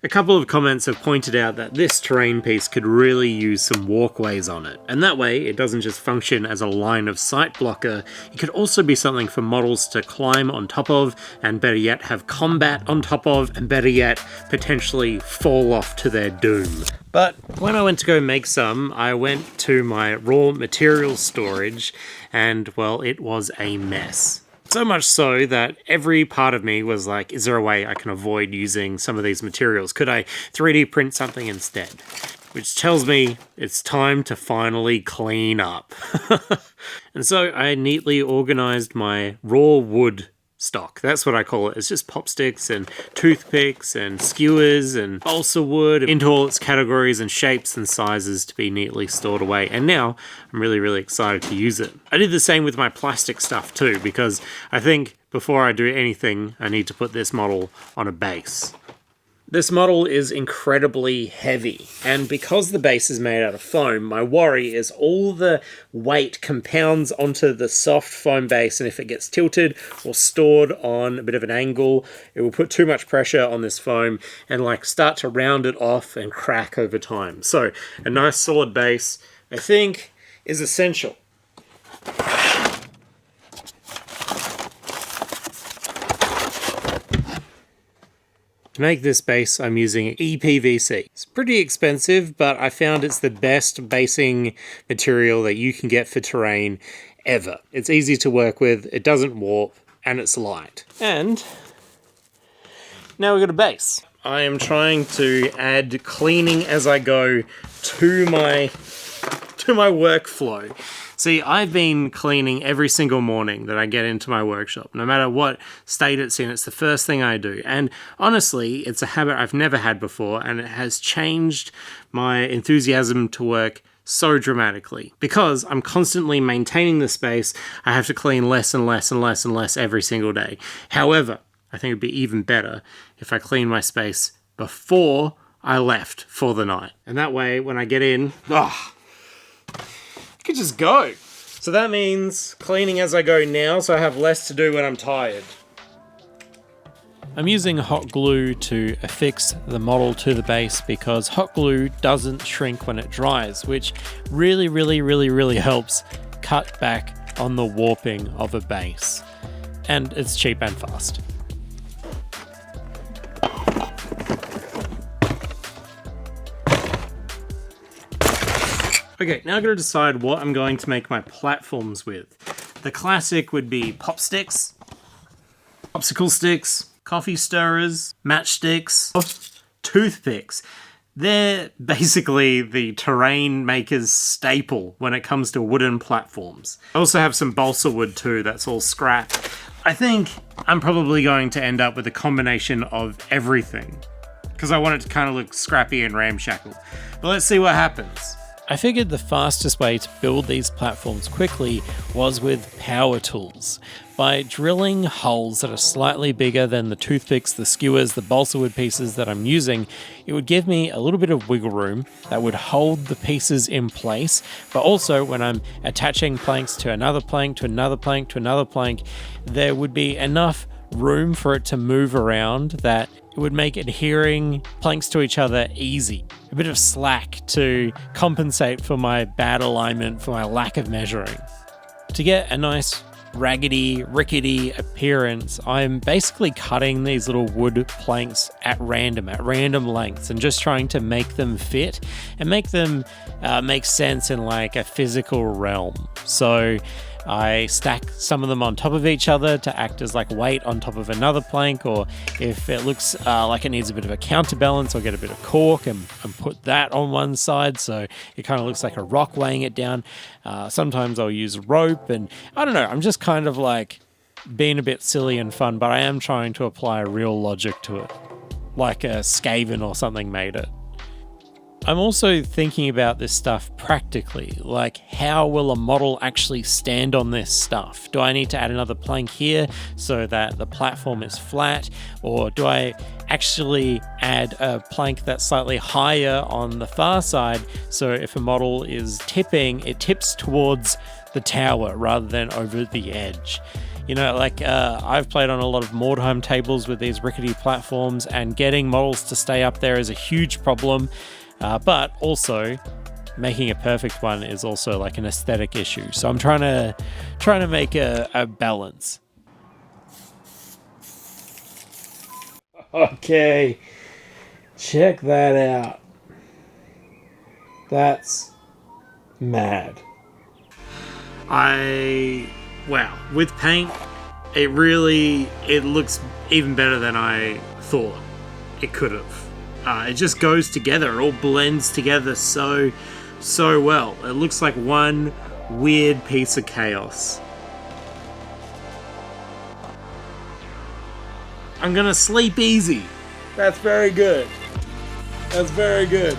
A couple of comments have pointed out that this terrain piece could really use some walkways on it, and that way it doesn't just function as a line of sight blocker, it could also be something for models to climb on top of, and better yet have combat on top of, and better yet potentially fall off to their doom. But when I went to go make some, I went to my raw materials storage, and well, it was a mess. So much so that every part of me was like, is there a way I can avoid using some of these materials? Could I 3D print something instead? Which tells me it's time to finally clean up. And so I neatly organized my raw wood stock. That's what I call it. It's just pop sticks and toothpicks and skewers and balsa wood into all its categories and shapes and sizes to be neatly stored away. And now I'm really excited to use it. I did the same with my plastic stuff too, because I think before I do anything, I need to put this model on a base. This model is incredibly heavy, and because the base is made out of foam, my worry is all the weight compounds onto the soft foam base, and if it gets tilted or stored on a bit of an angle, it will put too much pressure on this foam and like start to round it off and crack over time. So a nice solid base, I think, is essential. To make this base, I'm using EPVC. It's pretty expensive, but I found it's the best basing material that you can get for terrain ever. It's easy to work with, it doesn't warp, and it's light. And now we've got a base. I am trying to add cleaning as I go to my workflow. See, I've been cleaning every single morning that I get into my workshop. No matter what state it's in, it's the first thing I do. And honestly, it's a habit I've never had before, and it has changed my enthusiasm to work so dramatically. Because I'm constantly maintaining the space, I have to clean less and less and less and less every single day. However, I think it'd be even better if I clean my space before I left for the night. And that way, when I get in, I could just go. So that means cleaning as I go now, so I have less to do when I'm tired. I'm using hot glue to affix the model to the base because hot glue doesn't shrink when it dries, which really helps cut back on the warping of a base. And it's cheap and fast. Okay, now I've got to decide what I'm going to make my platforms with. The classic would be pop sticks, popsicle sticks, coffee stirrers, matchsticks, toothpicks. They're basically the terrain maker's staple when it comes to wooden platforms. I also have some balsa wood too, that's all scrap. I think I'm probably going to end up with a combination of everything, because I want it to kind of look scrappy and ramshackle. But let's see what happens. I figured the fastest way to build these platforms quickly was with power tools. By drilling holes that are slightly bigger than the toothpicks, the skewers, the balsa wood pieces that I'm using, it would give me a little bit of wiggle room that would hold the pieces in place, but also when I'm attaching planks to another plank, to another plank, to another plank, there would be enough room for it to move around that it would make adhering planks to each other easy. A bit of slack to compensate for my bad alignment, for my lack of measuring. To get a nice raggedy, rickety appearance, I'm basically cutting these little wood planks at random lengths, and just trying to make them fit and make them make sense in like a physical realm. So I stack some of them on top of each other to act as like weight on top of another plank, or if it looks like it needs a bit of a counterbalance, I'll get a bit of cork and put that on one side so it kind of looks like a rock weighing it down. Sometimes I'll use rope, and I don't know, I'm just kind of like being a bit silly and fun, but I am trying to apply real logic to it, like a Skaven or something made it. I'm also thinking about this stuff practically, like how will a model actually stand on this stuff? Do I need to add another plank here so that the platform is flat, or do I actually add a plank that's slightly higher on the far side so if a model is tipping, it tips towards the tower rather than over the edge? You know, like I've played on a lot of Mordheim tables with these rickety platforms, and getting models to stay up there is a huge problem. But also, making a perfect one is also like an aesthetic issue. So I'm trying to make a balance. Okay, check that out. That's mad. Wow, with paint, it looks even better than I thought it could have. It just goes together, it all blends together so well. It looks like one weird piece of chaos. I'm gonna sleep easy. That's very good. That's very good.